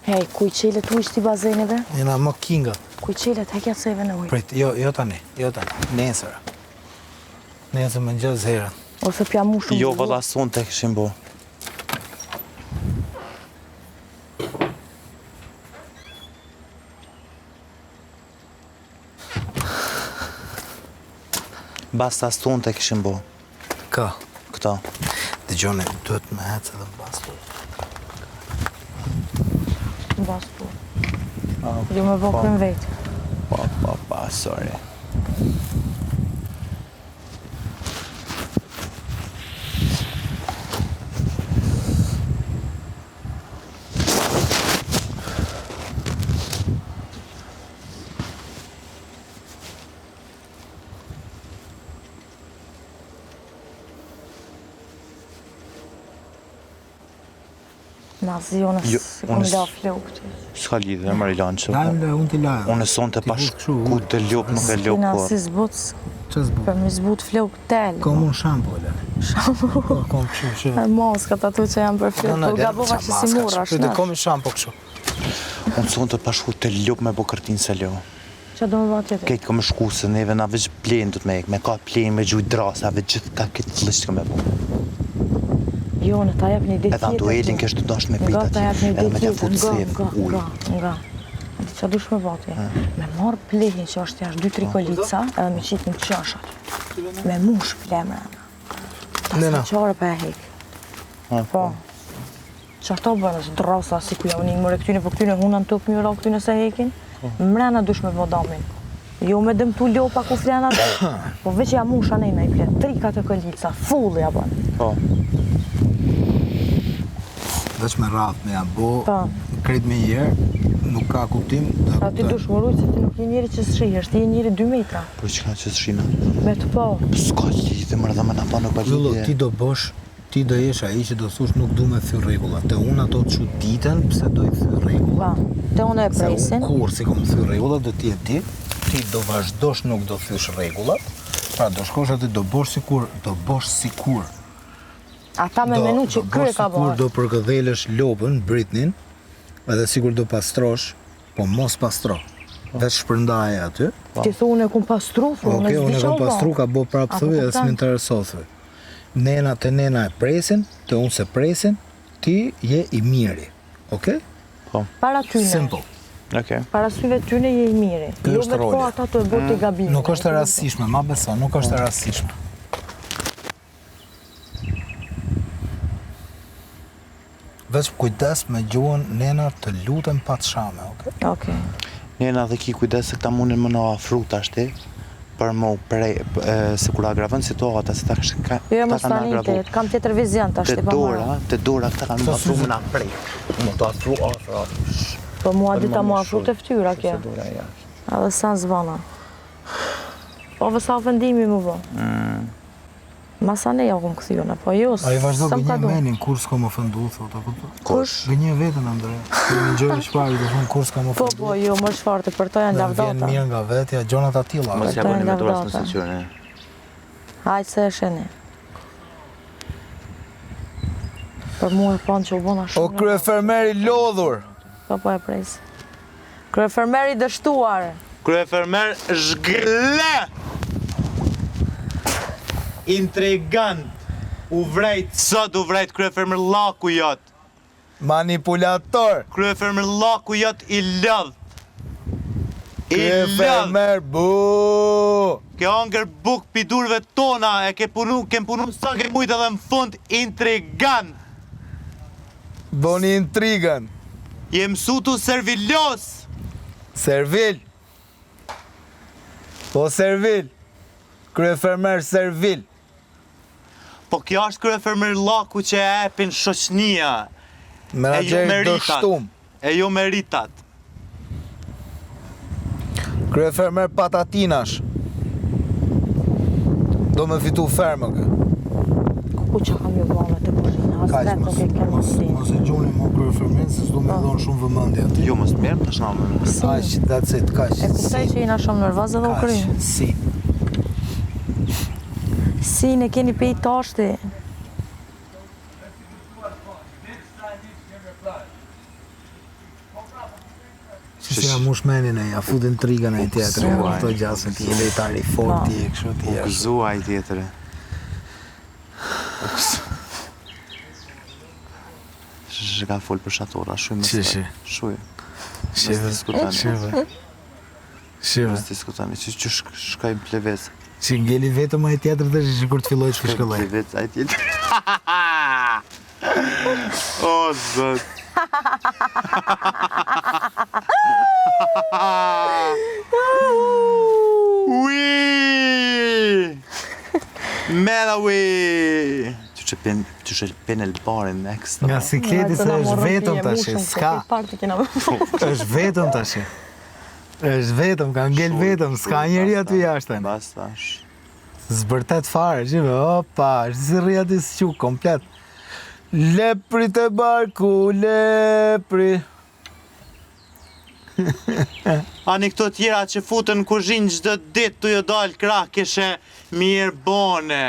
Hej, kuj qelet u ishti bazenive? Jena më kinga. Kuj qelet, hekja seve në ujë. Prit, jo tani, nesër. Nesër më njëzë herën. Ose pja mu shumë Jo, bukur. valla son të këshim bo. Basta son të këshim bo. Ka, Këta. dhe gjone, duhet me hecë edhe më bastu. Në bastu. Jo me vokën vetë. Pa, sorry. Ma zionës, Jo, si kom unë la flokët. S'ka lidhë, e mërë i lanë që. Lajmë le, unë t'i lajmë. Unë son të Ti pash buk kështu, ku të ljop, nuk e ljop Tina por. si zbut, Qa s'bu? për mi zbut flokë tel. Kom unë shampo, le. Shampo? Kom kështu, që... E moskat ato që janë për flokë, po gabova që si murrash, Dhe nash. kom i shampo kështu. Unë son të pash ku të ljop me bo kërtin se ljo. Qa do me ba tjetër? Kejtë këmë shku se neve na veç plen du të me ek, me ka plen, me gjuj drasave, gjithë ka këtë lështë këmë bo. Jo, në ta jep një ditë Edhe në duelin kështë të dasht me Nga pita ta jep një edhe me ditë të fut tjetër, sef, uj. nga. Adi Qa dush me bati? Me marë plehin që është jashtë 2-3 kolica edhe me qitë në qashat. Me mush plemrana. Ta Nena. se qare pa e hek. Po. Që ato bërë është drasa si kuja unë mëre këtyne për këtyne hunan të këmjëra këtyne se hekin. Mrena dush me vodamin. Jo me dëmtu lopa ku flenat, po veç ja musha nejna i flet. 3-4 kolica, full ja bën. Po. Veç me radhë me ja bo, Po. kretë me jerë, nuk ka kuptim. A ti dush më rujtë se ti nuk je njeri që s'shihesh, ti je njeri 2 metra. Po çka që s'shina? Me të po. S'ka lidhje më dhe më na pa nuk ka Zullo, lidhje. ti do bësh, ti do jesh ai që do thush nuk du me thy rregullat. Te unë ato të çuditën pse do i thy rregullat. Pa, te unë e Se presin. unë kur si kom thy rregullat do t'je ti do vazhdosh nuk do thysh rregullat. Pra do shkosh aty do bosh sikur. Ata me menu që kërë ka Sikur bërë. do përgëdhelësh lopën, britnin, edhe sikur do pastrosh, po mos pastro. Veç shpërndaje aty. Ti thu unë e kum pastru, thu unë Okej, e unë e s'di kam qa pastru, u ka bo prapë Apo thuj edhe kupton? s'më intereso thuj. Nena e presin, te unë se presin, ti je i miri. Okej? Para tyne. Simple. Okej. Para syve tyne je i miri. Ky Jo është me të po roli. ata të e bërë të gabime. Nuk është e rastishme, ma beso, nuk është e rastishme. Veç kujdes me gjuhën nena të lutem pa të shame, okej? Okej. Nena dhe ki kujdes se këta mundin më në afru tashti për më prej, se kur agravën situata, se ta ka Jo, ta mos kanë tani agravu. kam tjetër vizion tash Te ti pa marrë. dora këta kanë më afru më na prej. Më të afru afru. Po mua Për dita më mua më afru shumë, të ftyra kjo. Se dora jashtë. Edhe sa zvana. Po vësa vendimi më bë. Masa ne ja kum kthyer, po jo. A i vazhdo s'm ka gënje du. menin, kur s'ko më fëndu, thot, apo të? Kush? Gënje vetën, Andre. Kemi gjërë shpari, do shumë kur s'ka më Po, fëndu. po, jo, më shfartë, për to janë Dhe vjen lavdata. mirë nga vetja, gjonat atilla. Mos ja Ata bëni me janë dorë lavdata. së qyre. Hajtë se e sheni. Për mua e panë që u bona shumë. O krye fermeri lodhur! Po e prejs. Krye fermeri dështuar. Krye fermer zhgle! Intrigant! U vrejt, sot u vrejt krye fermer laku jot. Manipulator! Krye fermer laku jot i lodh. I Krye lodh. fermer, bu! Ke angër buk pidurve tona, e kem punu sa ke mujt edhe në fund intrigant. Boni intrigën. Je mësutu servilos. Servil. Po servil. Krye fermer servil. Po kjo është krye fermer laku që e epin shoqnia. Menaxheri dështum. E jo meritat. Krye fermer patatinash. Do me fitu fermë kë. Ku që kam ju vone të kuzhina, as Kaq, vetë nuk e kemë mundësi. mos e gjuni mo krye fermer, se s'do me dhonë shumë vëmendje aty. Jo mos mirë tash na më. Kaq, that's it, kaq. E kuptoj që jena shumë nervoze dhe u kry. Kaq, si. Si ne keni pe i tashti. Si si ja mush menin e, ja fut intrigën e tjetër, Gëzuaj. këto gjasën ti, lejtari i fort ti, kështu ti. U jesh. gëzua i tjetëre. Që ka fol për shatora, shumë Shi, shi. Shuj. Shive, diskutani. shive. Shive. Mos diskutoni, që shkoj pleves. Si ngeli vetëm ai tjetër dhe që kur të filloj të shkëlloj. Pleves ai tjetër. O zot. Ui! Mela ui! Që që pen e lëparin ekstra. Nga sikleti se është vetëm tash, s'ka. Parti kena më. Është vetëm tash. Është vetëm, ka ngel vetëm, s'ka njeri aty jashtë. Bastash. Zbërtet fare, qive, opa, si rri aty s'qu, komplet. Lepri të barku, lepri. Ani këto tjera që futën në kuzhinë çdo ditë tu jo dal krah kishe mirë bone.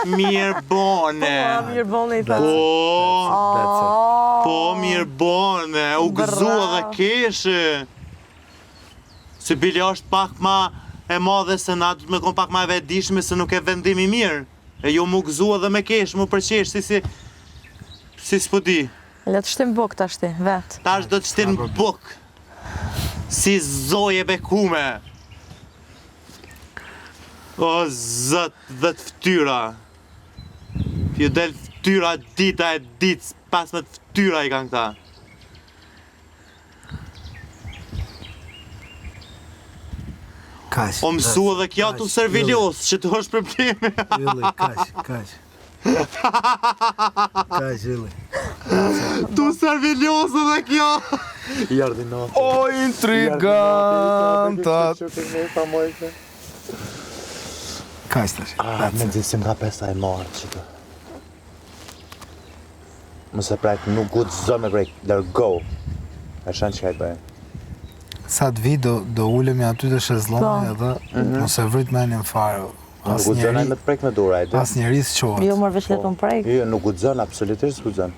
Mirë bone. Mirë bone i ta. Po, po mirë bone, u gëzua dhe Bravo. keshe. Se bili është pak ma e madhe se na, du të me kon pak ma e vetëdijshme se nuk e vendimi mirë. E jo mu gëzua dhe me kesh, mu përqesh si s'po di. Le të shtim buk tash ti, vetë. Tash do të shtin buk. Si zoje bekume. O zët dhe të ftyra. Ju del ftyra dita e ditës, pas me të ftyra i kanë këta. Kaq. O mësu edhe kja të servilios, që të është probleme. Ylli, kaq. Kaq, Ylli. Tu servilios edhe kja. Jardi natë. O intrigantat. Kaq tash. Me nëzisim ka pesa e marë që të. Mëse prajt nuk gutë zë me grejt, lërgo. E shanë që ka i bëjnë. Sa të vi do ulemi aty të shezlonit edhe mos e vrit menin fare. Nuk gudzën me të prejk me dura, e di. As njeri s'qohet. Jo, mërë veç letën prejk. Jo, nuk gudzën, absolutisht gudzën.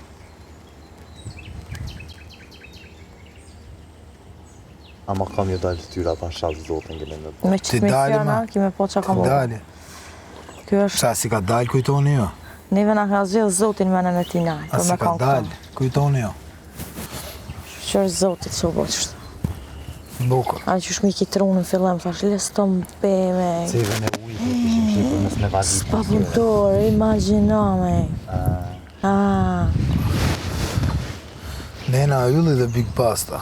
Ama kam ju dalë tyra pa shalë zotin gënë në Me qëtë me dali, fjana, ma. kime po që kam Dali. Kjo është, Sa si ka dal kujtoni jo. neve nga ka zhjith zotin me në në tina. A si ka dal kujtoni jo. Që është zotit që u bo qështë. Bukur. A që shmi ki trunë në fillim, thash, les të mpe me... Ceve në ujtë, kishim shqipër nësë me vazit. Pa punëtor, imagina me. Nena ylli dhe Big Pasta.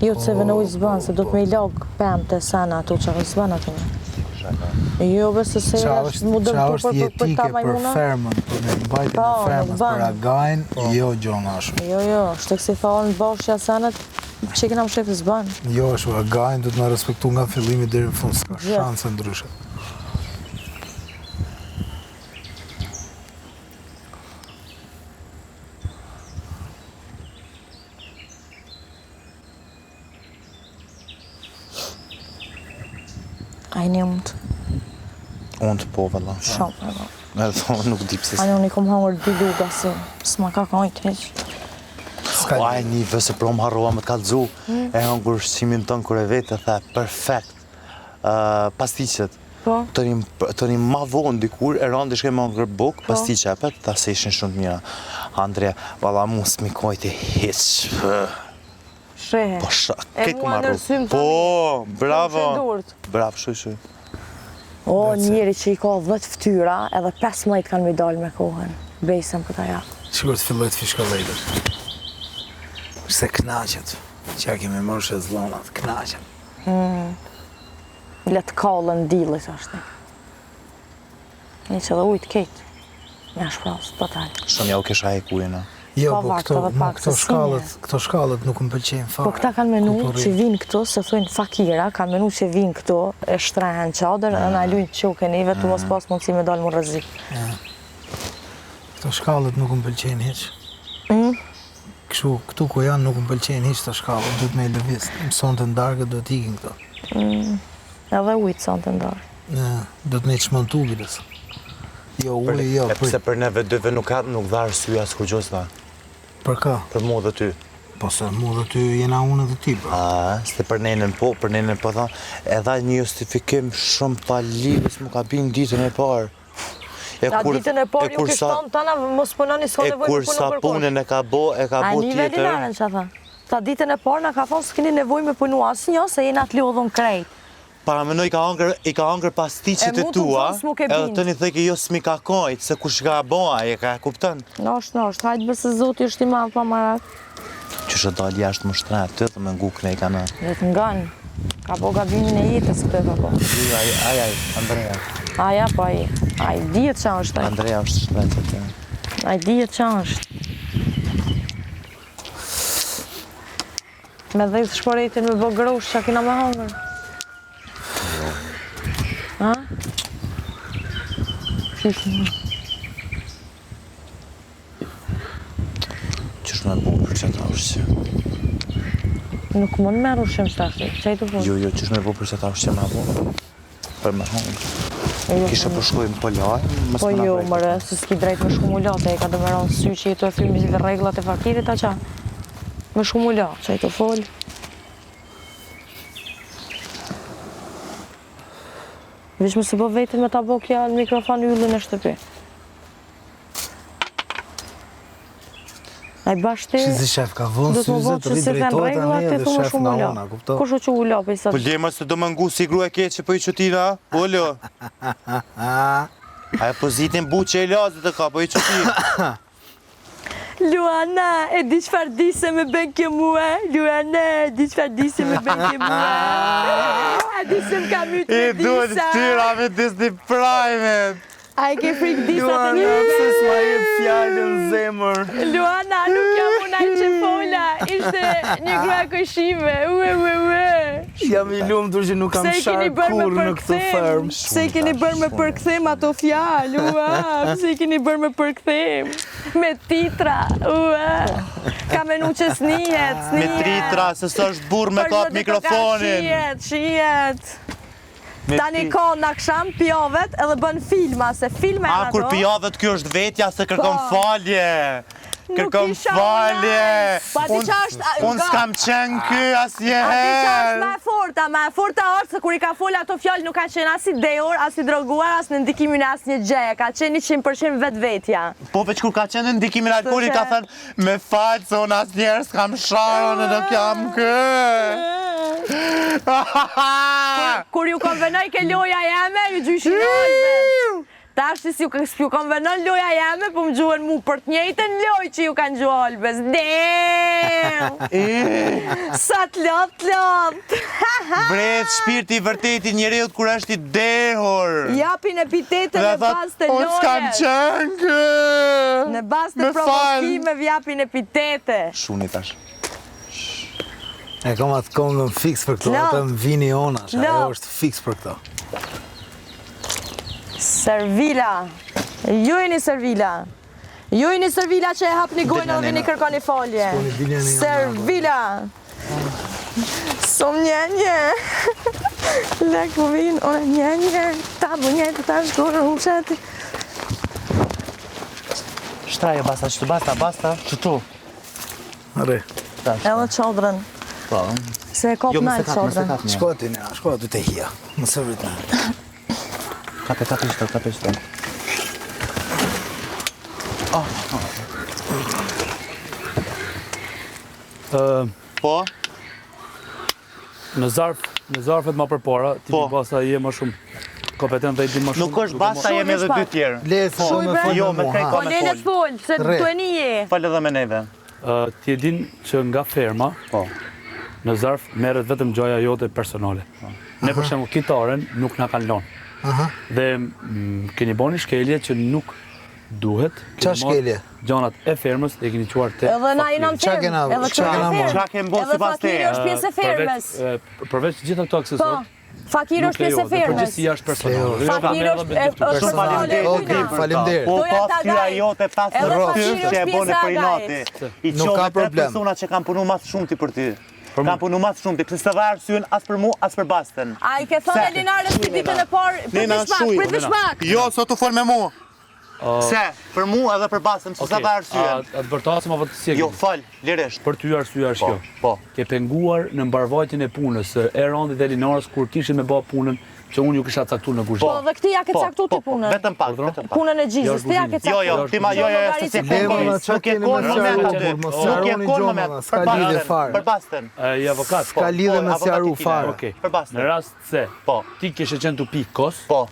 Jo të seve në ujtë zbanë, se do të me i logë pëmë të sana ato që është zbanë ato. Jo, besë se Qa është mu dëmë është për jetike ta për majmuna. fermën, për me mbajtjen e Po, fermës, në për banë. agajnë, jo gjona shumë. Jo, shtë kësi thonë bashkja sanët, që këna më shefë zbanë. Jo është agajnë, du të me respektu nga fillimi deri në fund, s'ka Gjithë. shanse ndryshe. A i një mund, Unë të po, valla. shumë. Edhe thonë nuk di pëse. A një unë i kom hangër dy luga, se s'ma ka kajtë heq. S'ka Aj, një vëse pro më harrova më të kalëzu, e hëngur shqimin tënë kër e vetë, e the, perfekt. Pasticet. Po? Tëni ma vonë dikur, e rëndi shkej më ngër bukë, pastiqe e petë, ta se ishin shumë të mira. Andrea, valla mu s'mi kojti hiq. Shrehe. Po E këtë mua më arru. ndërsymë Po, bravo. durët. Bravo, shuj. O, njeri që i ka 10 ftyra, edhe 15 kanë mi dalë me kohën. Besëm këta ja. Sigur të filloj të fishkëllejtër. Se knaqet, që ja kemi mërë shezlonat, knaqet. Letë kallën dilit është. Një që dhe ujtë kejtë. Me shprasë, total. Shumë ja u kesha e kujena. Jo, Ka po vakt edhe pak se këto shkallët nuk më pëlqejnë fare. Po këta kanë menu Kulturin. që vinë këtu, se thujnë fakira, kanë menu që vinë këtu, e shtrehen qadër, e na lujnë qoke neve, të mos pas mundësi me dalë më rrezik. Këto shkallët nuk më pëlqejnë hiq. Kështu, këtu ku janë nuk më pëlqejnë hiq të shkallët, duhet me i lëviz. Mëson të ndargët do t'ikin këto. Edhe ujtë sa të ndarë. Do të me i çmontu bilës. Jo, ujë, jo, E pse për neve dyve nuk dha arsye as kur gjos dha. për ka. Për mu dhe ty. Po se mu dhe ty jena unë dhe ty, bro. Se për nenën po tha, edha një justifikim shumë talibës mu ka binë ditën e parë. A ditën e parë ju kishtë tonë tana, mos punoni s'ka E nevojë kur me punë sa për punën e ka bo A një tjetër. velinaren që tha. Ta ditën e parë na ka thonë s'keni nevojë me punu asë një, se jena të lodhën krejt. Para menoj i ka hangër pasticet E e mu të tua, thonë s'mu ke edhe bind. të një theke jo s'mi ka kojt, se kush ka boa, e ka kuptën. Nosht, hajtë bëse zoti është i madhë pa marat. Që shë dalë jashtë më shtretë, të dhe me ngukën e i ka në. Dhe të nganë. Ka po gabimin e jetës këtë e ka po. Aj, Andrea. Aja, po aji. Aj, dijet që është aj. Andrea është shtretë të. Aj, dijet që është. Me dhejtë shporetin me bë grosh që kina me hangër. Ha? Qësh me bo për që ta ushqe? Nuk mund me rushim shtashti, që i të po? Jo, qësh me bo për që ta ushqe me bo? Për me hangër. Kishe përshkojmë po lajë, mësë Po më na jo, vrejtë. mërë, se s'ki drejt me shkumulate, e ka dëmeron sy që i të e fymi dhe reglat e fakirit, a qa? Me shkumulat, që i të folë. Vish më se po vetin me ta bo kja në mikrofon yllin e shtëpi. Ai bashti. Si shef ka vënë Do të syze thotë të që si thënë drejtohet rregulla tani ti edhe thua shef shumë nga ulo. ona, kupton? Kush që u lopi sot? Po lema se do më ngusi grua keqe po i qutina, olo. Aja pozitin buqe e lazët e ka, po i qutina. Luana, e di çfarë di se më bën kjo mua? Luana, e di çfarë di se më bën kjo mua? A di se më ka myt me I duhet disa? tyra me Disney Prime. A e ke frik disa të një? pse s'ma jep fjalën zemër. Luana, nuk jam unë ai që fola, ishte një grua këshime, ue. Jam I lumtur që nuk kam Pse i keni sharë bërë me kur në këtë përkthem? ferm. Pse i keni bërë me përkthem ato fjalë, ua? Pse i keni bërë me përkthem? Me titra, ua. Ka menu që snihet. Me tritra, se së është burë me kap mikrofonin. Shihet. Tani ka në aksham pjavet edhe bën filma, se filma A, janë kur ato. pijavet kjo është vetja se kërkom Po. falje. Kërkom isha falje. unë. Po, a di qa është, Unë s'kam qenë ky A di qa është asnjëherë. më e forta është se kur I ka folë ato fjalë nuk ka qenë as I dehur, as I droguar, as në ndikimin e asnjë gjëje, ka qenë 100% vetvetja. Po veç kur ka qenë në ndikimin e alkoolit ka thënë me falë se unë asnjëherë s'kam sharën e nuk jam kë. Kur ju konvenoj ke loja jeme, ju gjyshin olbes. Tash si ju konvenon loja jeme, po më gjuhen mu për të njëjtën loj që ju kanë gjuhë olbes. Damn! Sa t'lot. Vret shpirti I vërtet I njeriut kur është I dehur. Japin epitete në bazë të unë s'kam lojes. qenë kë. Në bazë të Me fal. provokimeve japin epitete. Shuni tash. E kam atë kongën fix për këto, Plot. atë më vini ona, ajo Plot. është fix për këto. Servila. Ju jeni Servila. Ju jeni Servila që e hapni gojnë edhe vini kërkoni folje. S'poni dilje një Servila. Som njenje. Lek po vinë, one njenje. Ta bu njenje, ta shkone u shati. Shtraje basta, që basta, që tu. Re, Edhe qodrën. Po. Se e kop nalë qodrën. shko aty ne, shko aty te hia. Më së vrit në. Kape shto. Po? Në zarfet më përpara, ti Po. basta je më shumë kompetent dhe I di më shumë. Nuk është basta jemi edhe dy tjerë. Le të shumë me fol Jo, me me mua. krejt ha. Po me lene fol. t'fol, se Re. tu e nije. Falë edhe me neve. Ti e din që nga ferma, Po. në zarf merret vetëm gjoja jote personale. Ne për shembull kitaren nuk na kanë lënë. Aha. Dhe keni bën një shkelje që nuk duhet. Qa Keni marrë shkelje? Gjanat e fermës e keni quar te. Edhe na jena në Qa fermë. kena- Edhe qa kena fermë. marrë? Qa ke mbo Edhe sipas fakiri teje? është pjesë e fermës. Përveç gjitha këto Po, aksesor. fakiri është pjesë e fermës. Përgjithësia është personale. Lejo. Jo, ka Fakiri merr është edhe me dyftyr. është Shumë personale. faleminderit. Okej, faleminderit. Po Doja pas ta tyra gaj. jote pas Edhe rrot fakiri që e është bone pjesa për e inati. gajit. I Nuk qonë ka me tre problem. persona që kanë punu mas shumë ti për ti. Kanë punu mas shumë ti, pse s'e dha arsyen as për mu, as për Basten. A I ke thënë Elinarës për ditën e parë, prit vishmak. Jo, sot u fol me mu. Se, për mu edhe për Basten, pse s'e dha arsyen. Atë bërtasim apo të si. Jo, fal, lirisht. Për ty arsyeja është kjo. Po. Ke penguar në mbarvajtjen e punës së Erondit dhe Elinarës kur kishin me bë punën që unë ju kisha caktuar në Po, kuzhinë. dhe këti ja ke caktu ti punën. Vetëm pak, vetëm pak. Punën e gjizës, ti ja ke caktu. Jo, ti ma jo, se se Lema, konë, qa nuk e keni konë me moment sjaru, aty. kur mos Nuk e sjaroni konë gjomana, moment. s'ka Për lidhje Basten, fare. për Basten. I avokat. Ka lidhe me avokat sjaru i kine. fare. Okej. Për Basten. Në rast se Po. ti kishe qenë tu pikos, Po.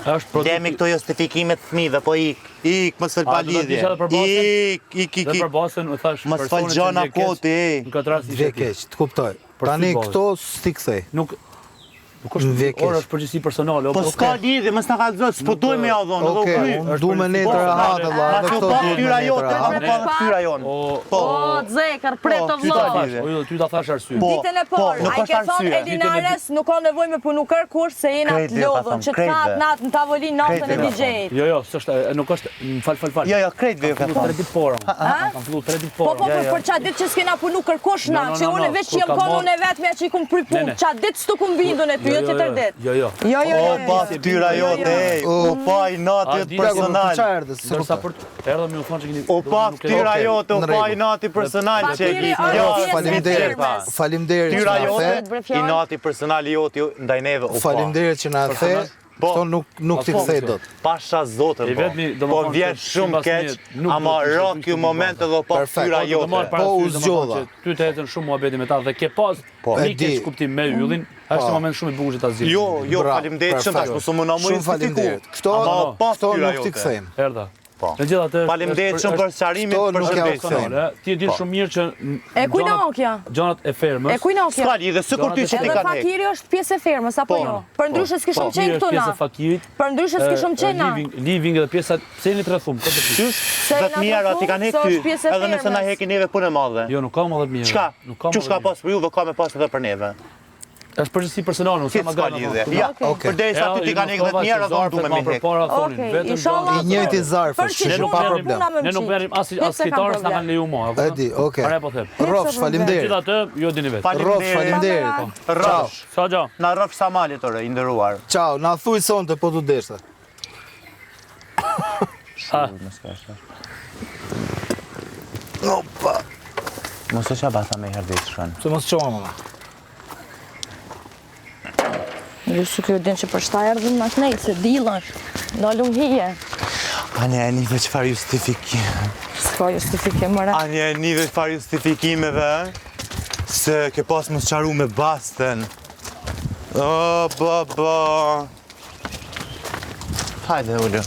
është Demi këto justifikimet fëmijëve, po ik, mos fal A, pa do të lidhje. isha edhe për Basten? Ik. Dhe për basën u thash Mos fal personin që gjana ndje keq, koti, ej. Në këtë rast Vje ishte ti. keq, të kuptoj. Për Tani futbollin. këto s'ti kthej. Nuk Vje është keq. orë është përgjithësi personale. Po s'ka lidhje, mos na kallëzoj, s'po duj me ja dhon, edhe u Okej, kry. unë du me netër e hatë, valla, Ma edhe që këto pa duhet me këtyra netër jote, e apo hatë. pa këtyra jon. O, Po. O, zekër, pret të ty vllo. ta lidhe. jo, ty ta thash arsye. Po. Ditën e parë, nuk a I është ke thonë arsye. Elinares nuk ka nevojë me punu kërkush se jena Krejt të dhe, ka lodhën, thonë, që të krejt thatë dhe. natë në tavolinë natën e Krejt dhe, DJ-t. Jo, s'është, nuk është, fal. Jo, krejt ve ka Kam fillu 3 thonë. ditë porë. Kam fillu 3 ditë Po, porë. për qa ditë që s'kena punu kërkush na, No, që unë veç që kur jam ka konë marrë- unë e vetëmja që I kum pry punë, Ne. qa ditë s'tu kum bindun e ty, jo që tër ditë. Jo. O, pa këtyra jote, ej. O, pa i nati di, personal. Qa erdhe, s'e Ndërsa kuptoj. për erdhëm ju thonë që keni O, pa këtyra Okej, jote, o, në pa rregull. i nati personal që e Fakiri ki. është Jo, pjesë e Faleminderit. firmës. Faleminderit që Këtyra na jote, the. i nati personali jote ndaj neve, o, pa. Faleminderit që na the. Këto nuk t'i kthej dot. Pasha zotën, E vetmi, po domethënë, vjen që shumë sipas keq, meje, nuk ama do të ro ishte ky kushtim moment bazë. edhe pa Perfekt. fyra Do jote. marr Po, parasysh, u domethënë, zgjodha. që ty të hetën shumë muhabeti me ta dhe ke pas E një di. keq kuptim me yllin, është moment shumë i bukur që ta zgjidhim. Jo, Bravo, faleminderit shumë tash, perfekt. mos u më Shumë faleminderit. Këto pa këto fyra nuk t'i jote. kthejmë. Erdha. Po. Megjithatë, Faleminderit shumë për sqarimin, Këto për nuk ja u shëndetin. kthejmë. Ti e di shumë mirë që E kujnokja. gjanat e fermës. E kujnokja. S'ka lidhje, sikur ty që ti Edhe kanë hek. fakiri është pjesë e fermës, apo Po, jo? Për ndryshe s'kishëm Fakiri qenë është këtu pjesë na. e fakirit. Për ndryshe s'kishëm qenë na. Living edhe pjesa pse jeni të rrethum, këtë të pyes. Qysh? Se Vetë na mirë të ati kanë hek thumë se ty, është pjesë e edhe nëse na fermës. hekin neve punë e madhe. Jo, nuk ka më 10 mijë. Çka? Nuk ka. Çush ka pas për ju dhe ka me pas edhe për neve. Është përgjithësi personale, nuk Ki ka më s'ka lidhje. Ja, Okej. përdesa ty ti kanë hek 10 mijë, edhe unë du me mi hek. Okej, inshallah. I njëjti zarf Për është, që kështu pa problem. Ne nuk merrim as fitarë s'na kanë leju mua. E di, okej. Para po them. Rrofsh, faleminderit. Megjithatë, ju dini vetë. Rrofsh, faleminderit. Ciao. Rrofsh. Sa gjë. Na rrofsh Samalit ore, i nderuar. Ciao, na thuj sonte po tu deshte. Opa. Mos e çaba sa më herë ditë shkon. Se mos çoa mama. Ju su kjo din që për shtaj erdhën ma knejtë, se dilash. Dalun hije. Anja e nive çfarë justifikim. S'ka justifikim, mëre. Anja e nive çfarë justifikimeve, se ke pas mos qaru me basten. O, baba. Hajde, ullu.